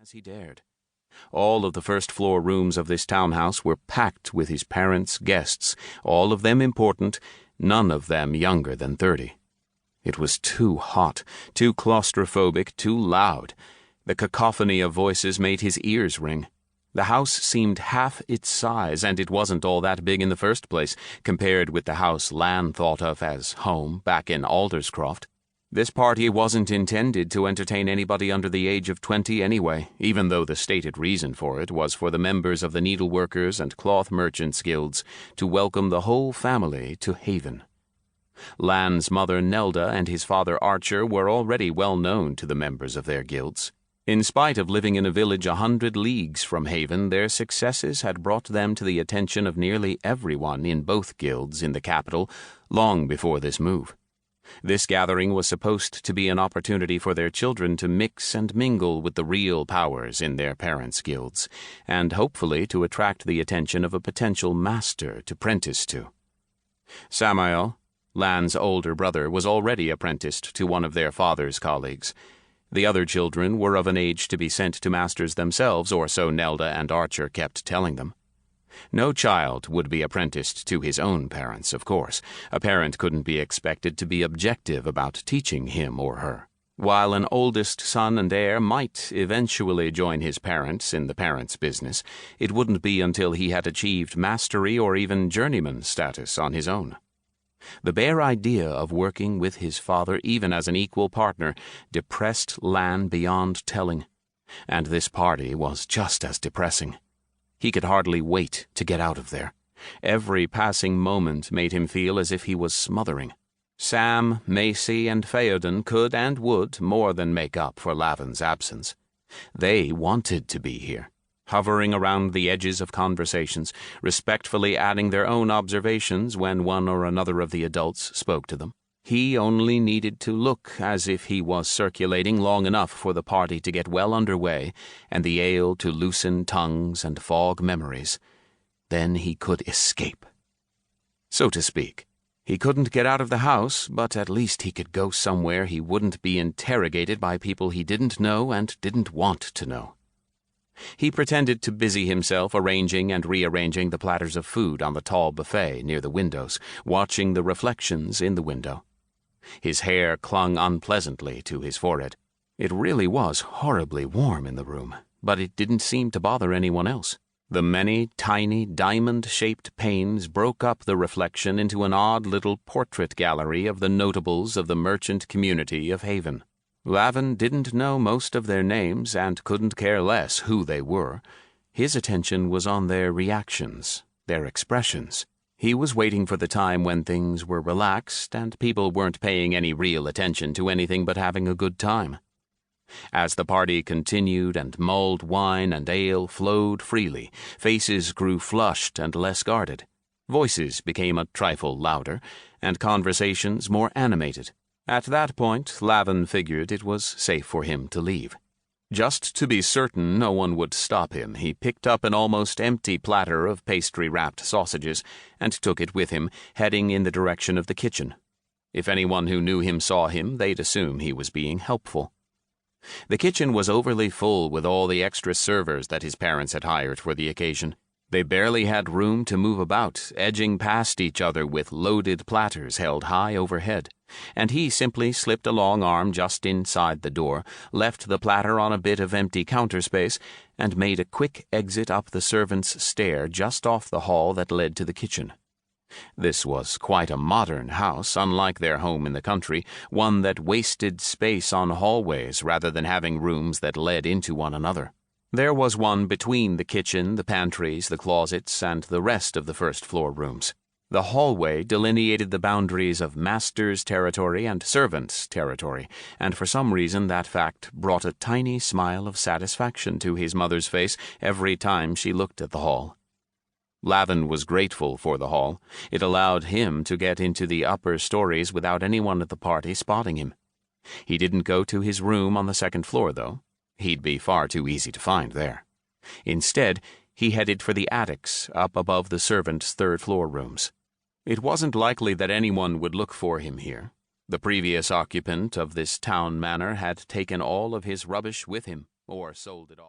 as he dared. All of the first-floor rooms of this townhouse were packed with his parents' guests, all of them important, none of them younger than 30. It was too hot, too claustrophobic, too loud. The cacophony of voices made his ears ring. The house seemed half its size, and it wasn't all that big in the first place, compared with the house Lan thought of as home back in Alderscroft. This party wasn't intended to entertain anybody under the age of 20 anyway, even though the stated reason for it was for the members of the needleworkers and cloth merchants guilds to welcome the whole family to Haven. Lan's mother Nelda and his father Archer were already well known to the members of their guilds. In spite of living in a village 100 leagues from Haven, their successes had brought them to the attention of nearly everyone in both guilds in the capital long before this move. This gathering was supposed to be an opportunity for their children to mix and mingle with the real powers in their parents' guilds, and hopefully to attract the attention of a potential master to prentice to. Samael, Lan's older brother, was already apprenticed to one of their father's colleagues. The other children were of an age to be sent to masters themselves, or so Nelda and Archer kept telling them. No child would be apprenticed to his own parents, of course. A parent couldn't be expected to be objective about teaching him or her. While an oldest son and heir might eventually join his parents in the parents' business, it wouldn't be until he had achieved mastery or even journeyman status on his own. The bare idea of working with his father, even as an equal partner, depressed Lan beyond telling. And this party was just as depressing. He could hardly wait to get out of there. Every passing moment made him feel as if he was smothering. Sam, Macy, and Theoden could and would more than make up for Lavan's absence. They wanted to be here, hovering around the edges of conversations, respectfully adding their own observations when one or another of the adults spoke to them. He only needed to look as if he was circulating long enough for the party to get well underway and the ale to loosen tongues and fog memories. Then he could escape. So to speak. He couldn't get out of the house, but at least he could go somewhere he wouldn't be interrogated by people he didn't know and didn't want to know. He pretended to busy himself arranging and rearranging the platters of food on the tall buffet near the windows, watching the reflections in the window. His hair clung unpleasantly to his forehead. It really was horribly warm in the room, but it didn't seem to bother anyone else. The many tiny diamond-shaped panes broke up the reflection into an odd little portrait gallery of the notables of the merchant community of Haven. Lavan didn't know most of their names and couldn't care less who they were. His attention was on their reactions, their expressions. He was waiting for the time when things were relaxed and people weren't paying any real attention to anything but having a good time. As the party continued and mulled wine and ale flowed freely, faces grew flushed and less guarded. Voices became a trifle louder, and conversations more animated. At that point, Lavan figured it was safe for him to leave. Just to be certain no one would stop him, he picked up an almost empty platter of pastry-wrapped sausages and took it with him, heading in the direction of the kitchen. If anyone who knew him saw him, they'd assume he was being helpful. The kitchen was overly full with all the extra servers that his parents had hired for the occasion. They barely had room to move about, edging past each other with loaded platters held high overhead, and he simply slipped a long arm just inside the door, left the platter on a bit of empty counter space, and made a quick exit up the servants' stair just off the hall that led to the kitchen. This was quite a modern house, unlike their home in the country, one that wasted space on hallways rather than having rooms that led into one another. There was one between the kitchen, the pantries, the closets, and the rest of the first-floor rooms. The hallway delineated the boundaries of master's territory and servant's territory, and for some reason that fact brought a tiny smile of satisfaction to his mother's face every time she looked at the hall. Lavan was grateful for the hall. It allowed him to get into the upper stories without anyone at the party spotting him. He didn't go to his room on the second floor, though. He'd be far too easy to find there. Instead, he headed for the attics up above the servants' third-floor rooms. It wasn't likely that anyone would look for him here. The previous occupant of this town manor had taken all of his rubbish with him, or sold it off.